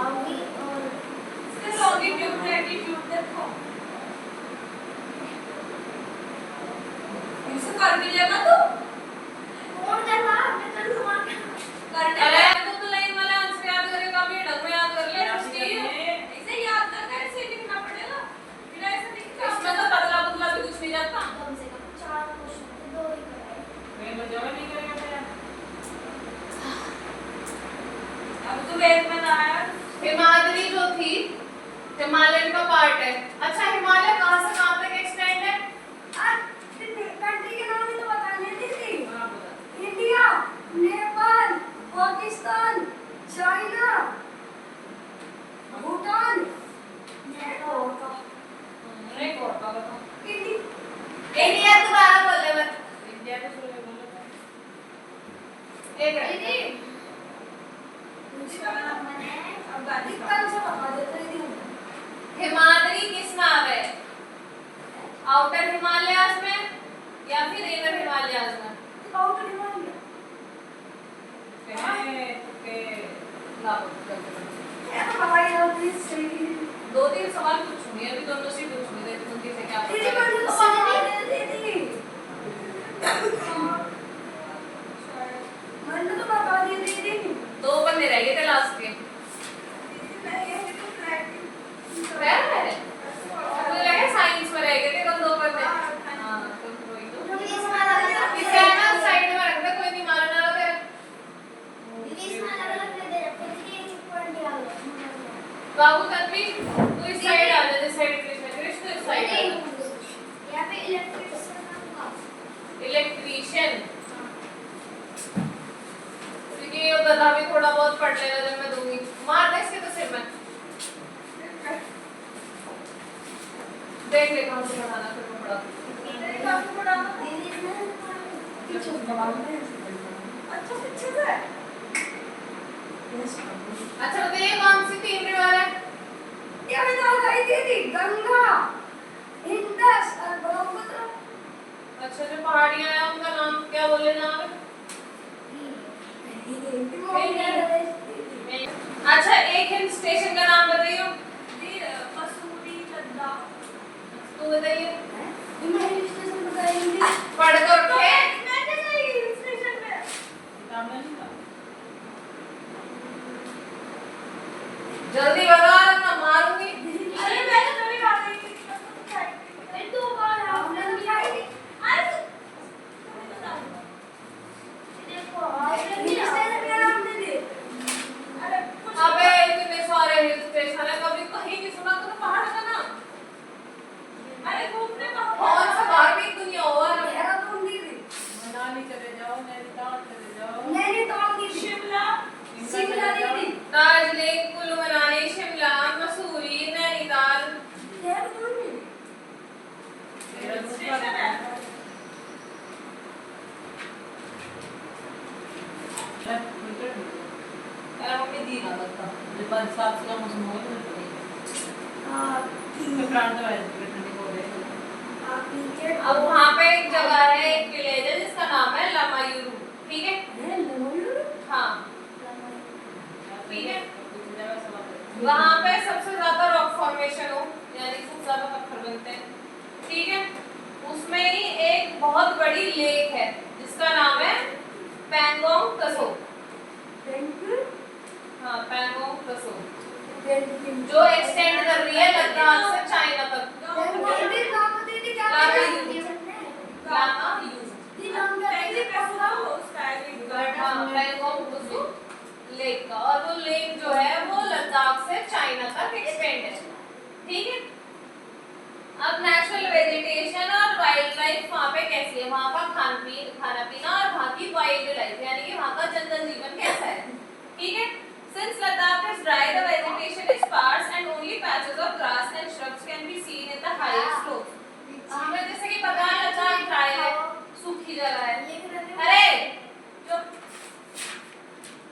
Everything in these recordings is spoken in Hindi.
आगे और इसका लॉन्गिट्यूड लैटिट्यूड देखो, इसे कर भी लेगा तो कौन कर रहा है? मैं कर लूंगा करने लगा तो लाइन वाला आंसर याद करेगा, मैडम में याद कर ले उसकी इसे याद ना कर, इसे लिखना पड़ेगा, बिना ऐसे लिखा इसमें तो पतला पतला भी कुछ नहीं जाता। कम से कम 4 क्वेश्चन थे, 2 ही कराए। मैं मजा नहीं करेगा यार। अब तो वेद में ना आया। हिमाद्री जो थी हिमालयन का पार्ट है। अच्छा हिमालय कहां से कहां तक एक्सटेंड है? कंट्री के नाम ही तो बताने थी। हां बता। इंडिया, नेपाल, पाकिस्तान, चाइना, भूटान, नेपाल का नहीं और का बता। इंडिया दोबारा बोले मत। इंडिया को बोले बोलो। एक दीदी इसका नाम मैंने अफगानिस्तान कल से बता देते थे। हिमाद्री किस नाम है? आउटर हिमालयाज में या फिर इनर हिमालयाज में? आउटर हिमालय के लाओ क्या तो बताइए आप प्लीज सही। 2-3 सवाल पूछूंगी, अभी दोनों से पूछूंगी, देखो तुम किसे क्या दीदी पता है। मैंने तो सवाल दे दी। मैंने तो बता दी दीदी। 2 बंदे रह गए थे लास्ट के। है मुझे लगा साइंस में रह गए थे कल 2 बंदे। हां तुम कोई तो इंग्लिश में अलग इसे है ना साइड में रख दे, कोई नहीं मारने वाला तेरे। इंग्लिश में अलग दे दे फिर ये पॉइंट दिया होगा। बाबू तन्वी तू इस साइड आ जा, जिस साइड कृष्ण कृष्ण इस साइड आ जा। यहाँ पे इलेक्ट्रिशियन का इलेक्ट्रीशियन क्योंकि ये गधा भी थोड़ा बहुत पढ़ लेगा जब मैं दूंगी। मार दे इसके तो सिर में। देख ले कहां से पढ़ाना फिर को पढ़ा। दीदी ने पीछे दबा में अच्छा पीछे से अच्छा बताइए कौन सी 3 रिवर है? क्या बता गई दीदी? गंगा, इंडस और ब्रह्मपुत्र। अच्छा जो पहाड़ियां हैं उनका नाम क्या बोले नाम है? अच्छा एक हिल स्टेशन का नाम बताइए। मसूरी लद्दाख। तू बताइए। हिल स्टेशन बताएंगे। पढ़ कर तो के मैं कैसे हिल स्टेशन में किताब में नहीं था। जल्दी बता वरना मारूंगी। अरे मैंने तो नहीं बात की फिर 2 बार आपने किया ही नहीं। अरे देखो आपने हिल स्टेशन का नाम दे दे। अरे कुछ अबे इतने सारे हिल स्टेशन है, कभी कहीं नहीं सुना तूने पहाड़ का नाम? अरे घूमने का कौन सा बाहर भी दुनिया और देहरादून दीदी, मनाली चले जाओ, नैनीताल चले जाओ, नैनीताल दीदी, शिमला शिमला दीदी, दार्जिलिंग, कुल्लू मनाली, शिमला, मसूरी, नैनीताल। देहरादून में स्टेशन है। तेरा मम्मी दी ना लगता जब बरसात का मौसम हो तो आप प्रांत में ठंडी हो रही है। नीचे अब वहां पे एक जगह है, एक विलेज है जिसका नाम है लमायूरू। ठीक है? है लमोलू। हाँ ठीक है। वहां पे सबसे ज्यादा रॉक फॉर्मेशन हो यानी सबसे ज्यादा पत्थर बनते हैं। ठीक है? उसमें ही एक बहुत बड़ी लेक है जिसका नाम है पैंगोंग त्सो। हाँ पैंगोंग त्सो जो एक्सटेंड कर रही है लद्दाख से चाइना तक। लेक का और वो लेक जो है वो लद्दाख से चाइना तक एक्सटेंड है। ठीक है? अब नेचुरल वेजिटेशन और वाइल्ड लाइफ वहाँ पे कैसी है, वहाँ का खाना पीना और वहाँ की वाइल्ड लाइफ यानी कि वहाँ का जंगल जीवन कैसा है। ठीक है? Since Ladakh is dry, the vegetation is sparse and only patches of grass and shrubs can be seen in the higher slopes. हमें जैसे कि पता है लद्दाख ड्राई है, सूखी जगह है। अरे चुप।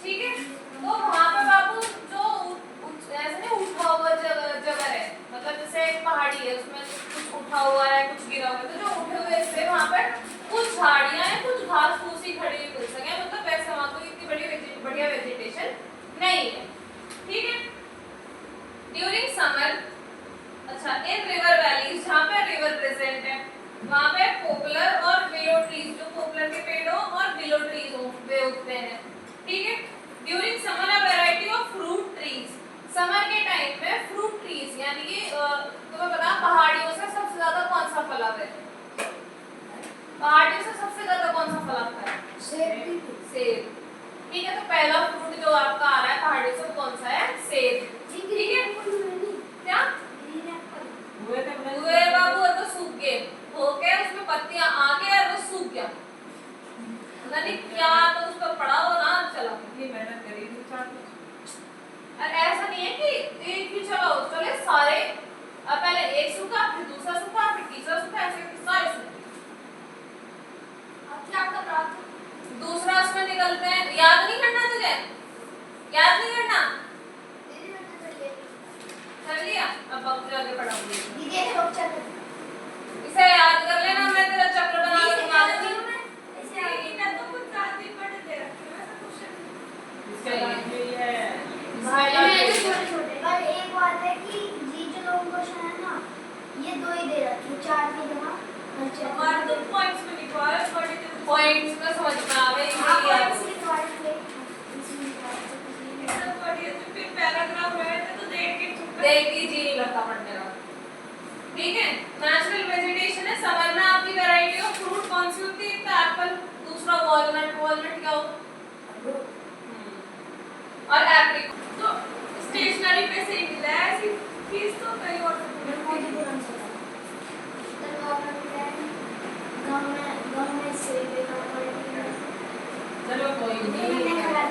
ठीक है? तो वहाँ पे बाबू जो ऐसे नहीं उठा हुआ जगह है, मतलब जैसे एक पहाड़ी है उसमें कुछ उठा हुआ है कुछ गिरा हुआ है, तो जो उठे हुए से वहाँ पर कुछ झाड़ियाँ हैं कुछ घास फूसी खड़ी हुई मिल सके, मतलब वैसे वहाँ कोई इतनी बढ़िया वेजिटेशन नहीं है। ठीक है? अच्छा, इन रिवर वैलीज जहाँ पे रिवर प्रेजेंट है वहाँ पे पॉपुलर और विलो ट्रीज, जो पॉपुलर के पेड़ हो और विलो ट्रीज हो वे उगते हैं, ठीक है। During summer a variety of fruit trees, summer के टाइम में फ्रूट ट्रीज यानी कि तुम्हें पता पहाड़ियों से सबसे ज्यादा कौन सा फल आता है, पहाड़ियों से सबसे ज्यादा कौन सा फल आता है, सेब, ठीक है। तो पहला फ्रूट जो आपका आ रहा है पहाड़ियों से कौन सा है, सेब, ठीक है। क्या हुए बाबू, और वो सूख गए, हो गए उसमें पत्तियां आ गई और वो सूख गया, नहीं क्या तो उस पर पड़ा हो ना चला, ये मेहनत करी और ऐसा नहीं है कि एक ही चलो चले सारे, अब पहले एक सूखा फिर दूसरा सूखा फिर तीसरा सूखा, ऐसे सारे सूखे। अब क्या कर रहा था? दूसरा उसमें निकलते हैं, याद नहीं करना तुझे, याद नहीं करना, कर लिया, अब बाबू आगे पढ़ाऊंगी, दीदी ने बच्चा कर इसे याद कर लेना, मैं तेरा चक्र बना के घुमा दूंगी। ऐसे आगे तो कुछ ज्यादा ही पढ़ दे रखे हैं, ऐसा क्वेश्चन इसके बाद में ये है छोटे-छोटे। पर एक बात है कि ये जो लोगों क्वेश्चन है ना, ये दो ही दे रखे हैं, चार की जगह हमारे तो पॉइंट्स में लिखवा है, बड़ी पॉइंट्स में समझ में आवे आप ये पॉइंट्स लिखवा लीजिए, इसमें लिखवा लीजिए। सब बढ़िया से फिर पैराग्राफ रहे थे तो देख के चुप देख ही जी नहीं लगता पढ़ने का, ठीक है। नेचुरल वेजिटेशन है, समर में आपकी वैरायटी ऑफ फ्रूट कौन सी होती है, तो एप्पल, दूसरा वॉलनट, वॉलनट क्या हो और एप्रिकॉट, तो स्टेशनरी पे से ही मिला है, ऐसी फीस तो कहीं और चलो कोई नहीं,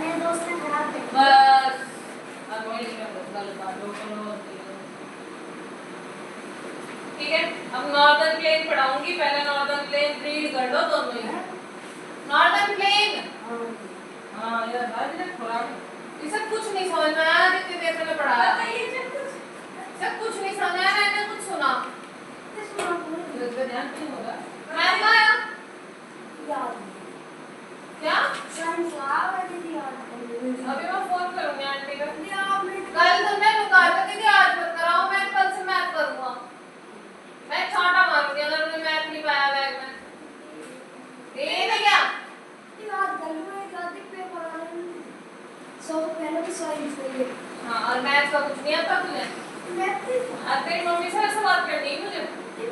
मेरे दोस्त ने खराब कर बस अब ये गलत बात हो, ठीक है। अब नॉर्दर्न प्लेन पढ़ाऊंगी, पहले नॉर्दर्न प्लेन रीड कर लो दोनों ही, नॉर्दर्न प्लेन, हां यार आज ने थोड़ा इसे कुछ नहीं समझ में आया, जितनी देर मैंने पढ़ाया बताइए जब कुछ सब कुछ नहीं समझ आया, मैंने कुछ सुना, इसका ध्यान नहीं होगा, मैं क्या आया याद क्या, सनफ्लावर दीदी याद अभी मैं फोन करूंगी आंटी का, कर कल तुमने लुका था दीदी आज मत कराओ, मैं कल से मैथ करूंगा, मैं छांटा मारूंगी अगर तुमने मैथ नहीं पाया बैग में, ये नहीं क्या याद कर लो, एक आधे पेपर वाले सो पहले भी सॉरी चाहिए। हाँ, और मैथ का कुछ नहीं आता तुझे, मैथ आज तेरी मम्मी से ऐसे बात करनी है मुझे,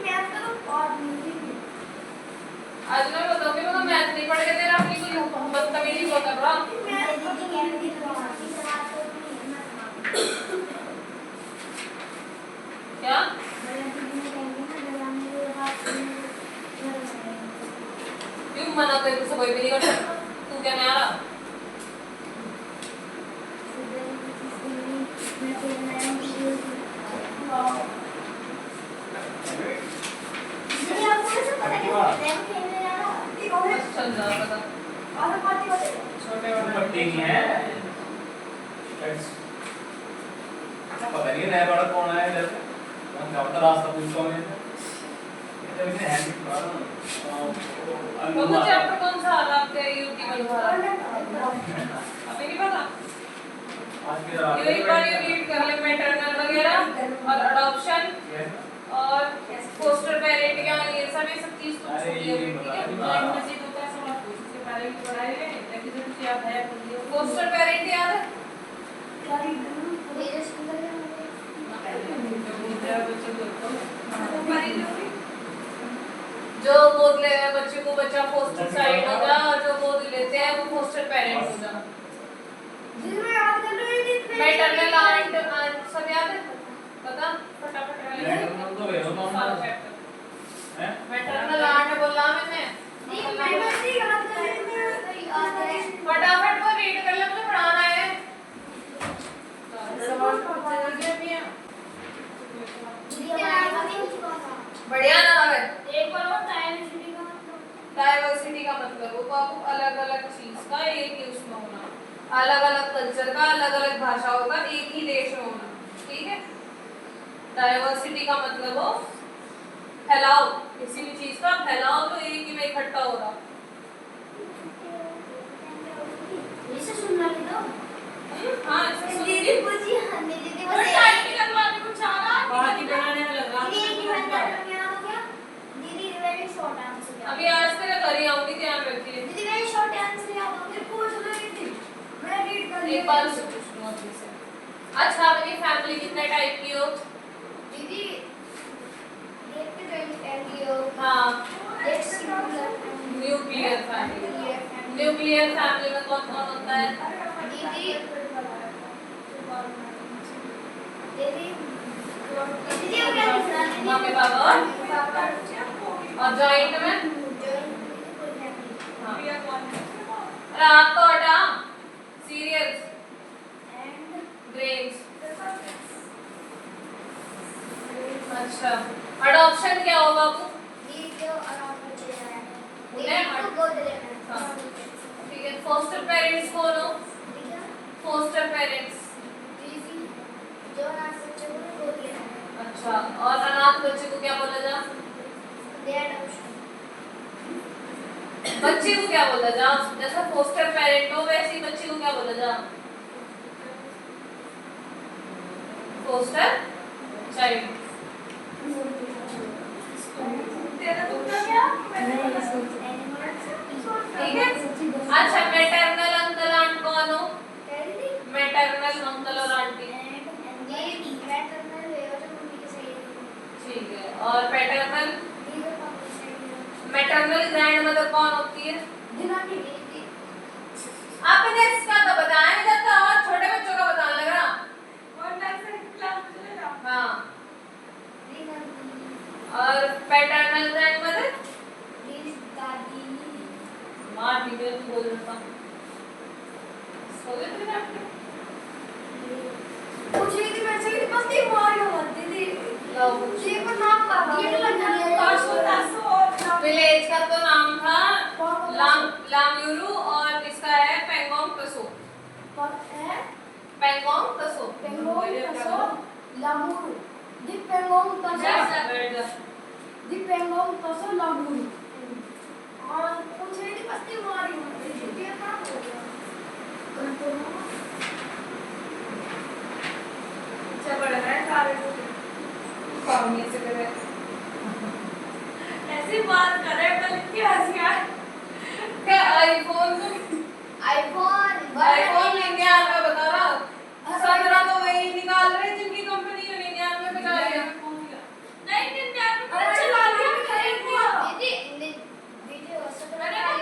मैथ का तो बहुत नहीं आज मैं बताऊंगी मैं मैथ नहीं पढ़ के तेरा अपनी कोई बदतमीजी को कर रहा, मैं दीदी कहती तो आती से बात करती है मैं क्या बड़े दीदी ने कहेंगे ना जरा मेरे बात क्यों मना कर, तुझसे कोई भी नहीं कर सकता, तू क्या नहीं आ रहा, मैं तो नया जी आपको कैसे पता कि रैंक खेलने जा रहा ठीक हो गया चल जा बता, और पार्टी होते छोटे वाले पट्टी नहीं है, पता नहीं नया बड़ा कौन आया इधर से, कौन सा बता रास्ता पूछता हूँ ये तो इतने हैंड तो चैप्टर कौन सा आ रहा आपके यूट्यूब पर, अभी नहीं पता, आज की रात ये एक बार ये रीड कर ले, मैटरनल वगैरह और अडॉप्शन और फोस्टर पेरेंटिंग ये सब चीज तो अरे छूटी ये है, भी ठीक है। बता ड्राइंग में से तो कैसे बात पूछ से पहले भी पढ़ाए हैं, लेकिन जो कुछ याद है बोलिए फोस्टर पेरेंट याद है, गाड़ी मेरे स्कूल में जो बोलते हैं बच्चे को जो गोद ले रहे बच्चे को बच्चा फोस्टर साइड हो जा, और जो गोद लेते हैं वो फोस्टर पेरेंट हो जा, जिसमें याद कर लो ये मैटरनल आंट सब याद है, पता फटाफट मैटरनल तो है वो सारा मामला चैप्टर है, मैटरनल आंट बोला मैंने, नहीं मैं नहीं याद कर रही मैं याद है फटाफट वो रीड कर ले, मुझे पढ़ाना है, सवाल पूछा गया भी है, दीदी याद नहीं चुका था बढ़िया नाम है, एक बार और डायवर्सिटी का डाइवर्सिटी का मतलब वो आपको अलग अलग चीज का एक ही उसमें होना, अलग अलग कल्चर का अलग अलग भाषाओं का एक ही देश में होना, ठीक है। डाइवर्सिटी का मतलब हो फैलाव, किसी भी चीज का फैलाव तो एक ही में इकट्ठा हो रहा, इसे सुनना नहीं दो हाँ ऐसे दीदी पूछी हाँ दीदी और बस टाइप करवाने कुछ आ रहा है बाकी बनाने बार से पूछ लूँ अच्छे से। अच्छा अपनी फैमिली कितने टाइप की हो? दीदी एक पे जॉइंट फैमिली हो, हाँ एक singular nuclear family. Nuclear family में कौन कौन होता है? दीदी दीदी दीदी वो क्या दिख रहा है? मम्मी पापा और जॉइंट में? हाँ। रात को हटा सीरियल्स ग्रेन्स। अच्छा अडॉप्शन क्या होगा बाबू? हाँ। ठीक है फोस्टर पेरेंट्स कौन हो? Foster parents. अच्छा और अनाथ बच्चे को क्या बोला जा? बच्चे को क्या बोला जा? जैसा फोस्टर पेरेंट हो वैसे बच्चे को क्या बोला जा? Foster child. ठीक है। अच्छा मैटरनल अंकल आंट कौन हो? मैटरनल अंकल और आंटी। ठीक है और पैटर्नल? मैटरनल ग्रैंडमदर कौन होती है? आपने इसका तो बताया नहीं जाता और छोटे बच्चों का बताने लगा। हाँ और पैटर्नल ग्रैंडमदर? मार दी मैं तू बोल रहा था। सो गए थे आपके? विलेज का तो नाम था लाम्यूरू और इसका है पेंगोंग तसो। पेंगोंग तसो। अच्छा बढ़ रहा है सारे कॉमेडी से करे। ऐसी बात करे कल की हंसी आए। क्या आईफोन लेंगे यार मैं बता रहा हूँ 17 तो वही निकाल रहे जिनकी कंपनी 99 में बिका रही है। नहीं 99 में चला लिया खरीद लिया। मैंने कहा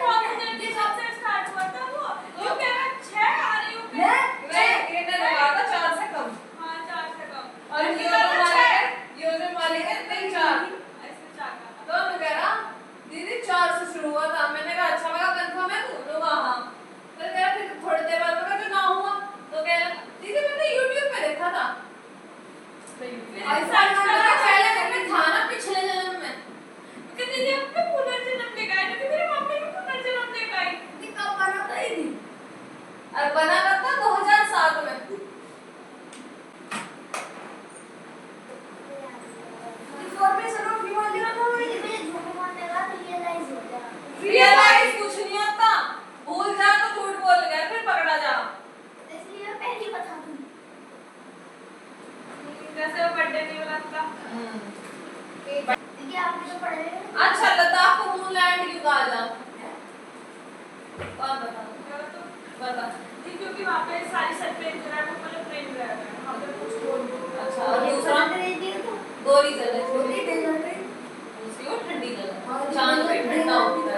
कौन से दिन सबसे स्टार्ट हुआ था वो जो कह रहा 6 आ रही हूं मैं ये ने लगा था 4 से कम। हां 4 से कम और ये जो मालिक है 3 4 ऐसे 4 का तो मैं कह रहा दीदी 4 से शुरू हुआ था। मैंने कहा अच्छा मैं कंफर्म है तू तो हां फिर कह रहा फिर थोड़ी देर बाद मैं जो ना हुआ तो कह रहा दीदी मैंने YouTube पे देखा था। आईफोन का पहले में था ना पिछले जन्म में कि दीदी अपने पुनर्जन्म देखा है तो तेरी मम्मी भी पुनर्जन्म देखा है कब बना था ये? और बना था 2007 में। रियलाइज कुछ नहीं होता भूल जा तो झूठ बोल गया फिर पकड़ा जा। इसलिए पहले बता दूं जैसे वो बर्थडे नहीं बनाता दीदी आपने तो पढ़े हैं। अच्छा लद्दाख को मूनलैंड क्यों कहा जाता? कौन बता क्योंकि वहाँ पे सारी सफेद जो है वो मतलब प्लेन रह है वहाँ पे कुछ गोल अच्छा और दूसरा गोरी जगह दूसरी वो ठंडी जगह चांद पे ठंडा होता है।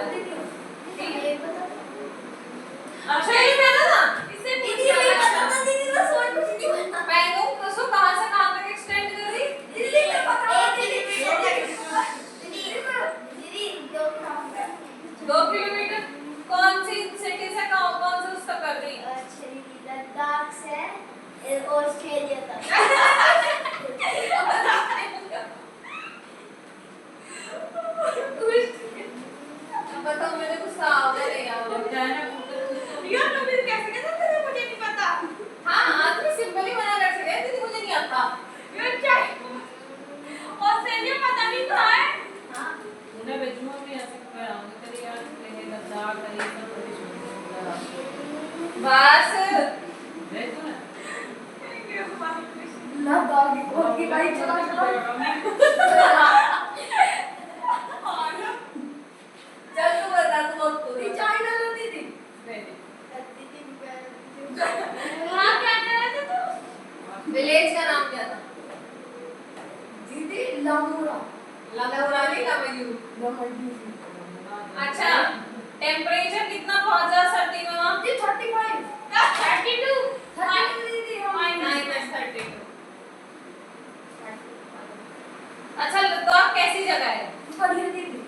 अच्छा ये पहला था इससे दीदी ये बता दो दीदी ना सोच कुछ नहीं बता पैंगोंग तसो कहां से कहां तक एक्सटेंड कर दी? दीदी मैं पता दीदी 2 किलोमीटर कौन सी सिटी से कौन से उस तक कर दी? अच्छा दीदी लद्दाख से ऑस्ट्रेलिया तक लामूरा लंगूरा नहीं लमयू। लमयू अच्छा टेम्परेचर कितना पहुंच जा सर्दी में वहाँ? 35 32 दीदी -32। अच्छा लद्दाख कैसी जगह है? बढ़िया दीदी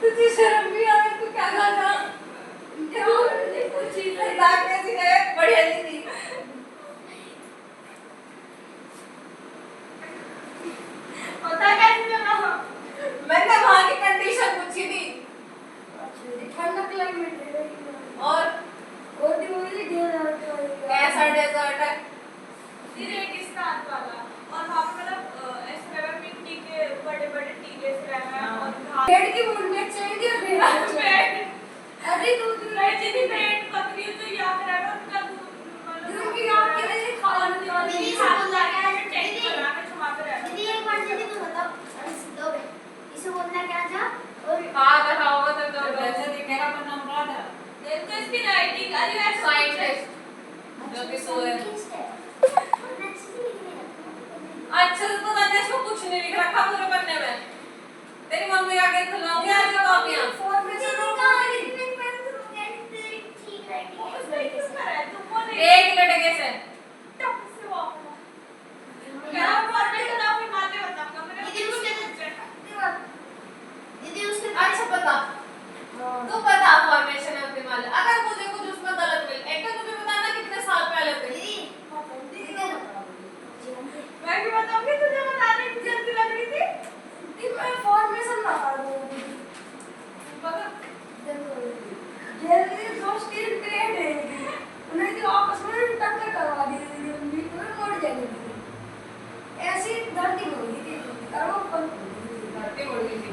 तुझे शर्म भी आवे तू क्या गाना? कुछ चीज लद्दाख कैसी जगह है? बढ़िया दीदी। पता कैसे चला? मैंने वहाँ की कंडीशन पूछी थी ठंडा क्लाइमेट है और और दिवाली डेजर्ट कैसा डेजर्ट है? रेगिस्तान वाला और वहाँ पे मतलब ऐसे लगा मिट्टी के बड़े-बड़े टीले से रहना है और घास पेड़ की मूवमेंट चाहिए और पेड़ पेड़ अरे दूध जितनी पेड़ पकड़ी हो तो याद रहेगा उनका दूध की आग के लिए खाना दीदी हाथ लगा के टेंट बना के छुपा के रहना। दीदी एक बार दीदी तो बताओ अरे दो बे इसे बोलना क्या था और हाँ बताओ तो वैसे दिखेगा पर नाम क्या था? देखो इसकी राइटिंग अरे वैसे साइंटिस्ट जो कि सोए। अच्छा तो मैंने इसको कुछ नहीं लिख रखा पूरे पन्ने में। तेरी मम्मी का के खिलाऊंगी आज ये कॉपियां। उसमें क्यों कर रहा है तुमको नहीं एक लड़के से टप से वॉक क्या फॉर्मेट ना फिर माते बताऊंगा मेरे दीदी उसके अच्छा बता तू बता फॉर्मेशन ऑप्टिमल अगर मुझे कुछ उसमें गलत मिले एक तो तुम्हें बताना कितने साल पहले थे। दीदी मैं भी बताऊंगी तुझे बताने की जल्दी लग रही थी दीदी मैं फॉर्मेशन बता दूंगी बता देखो जल्दी दोस्त की ट्रेड है उन्हें तो आपस में टक्कर करवा दी दीदी तो मर जाएगी ऐसी धरती होगी दीदी करो पर धरती उड़ गई थी।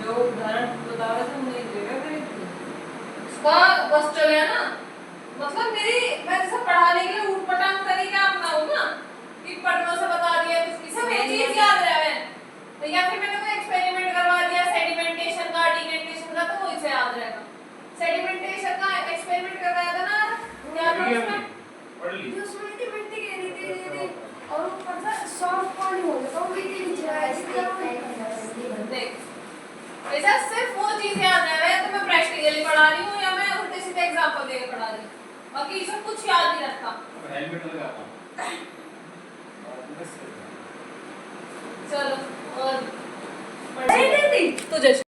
जो उदाहरण बता रहा था मुझे देगा फिर उसका बस चले ना मतलब मेरी मैं जैसे पढ़ाने के लिए ऊटपटांग तरीका अपनाऊं ना कि पढ़ने से बता दिया कुछ सब ये चीज याद रहे तो या फिर मैंने कोई एक्सपेरिमेंट करवा दिया सेडिमेंटेशन का डिकेंटेशन का तो वो इसे याद रहेगा। सेडिमेंटेशन का एक्सपेरिमेंट करवाया था ना क्या था उसमें पढ़ ली जो उसमें थी मिट्टी गिरी थी दीदी और ऊपर से सॉफ्ट पानी हो गया तो मिट्टी नीचे आ गई देख ऐसा सिर्फ वो चीज याद रहे तो मैं प्रैक्टिकली पढ़ा रही हूँ या मैं उल्टे सीधे एग्जांपल देके पढ़ा रही हूँ बाकी सब कुछ याद नहीं रखा। हेलमेट